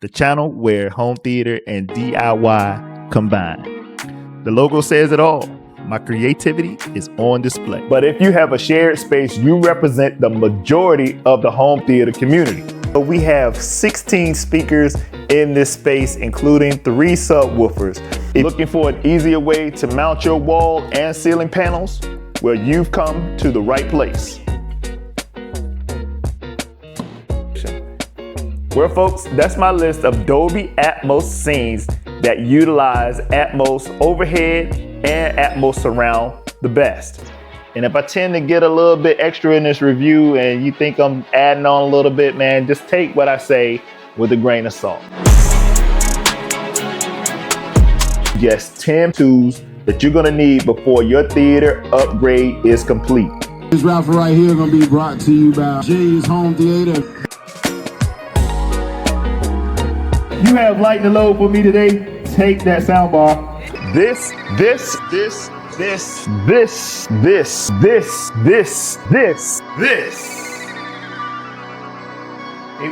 the channel where home theater and DIY combine. The logo says it all. My creativity is on display. But if you have a shared space, you represent the majority of the home theater community. But we have 16 speakers in this space, including 3 subwoofers. If you're looking for an easier way to mount your wall and ceiling panels, well, you've come to the right place. Well, folks, that's my list of Dolby Atmos scenes that utilize Atmos overhead and Atmos surround the best. And if I tend to get a little bit extra in this review and you think I'm adding on a little bit, man, just take what I say with a grain of salt. Just 10 tools that you're gonna need before your theater upgrade is complete. This raffle right here gonna be brought to you by Jay's Home Theater. You have lightning load for me today. Take that soundbar. This. Hey,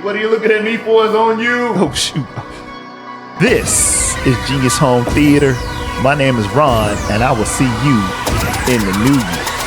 what are you looking at me for? Is on you. Oh, shoot. This is Genius Home Theater. My name is Ron, and I will see you in the new year.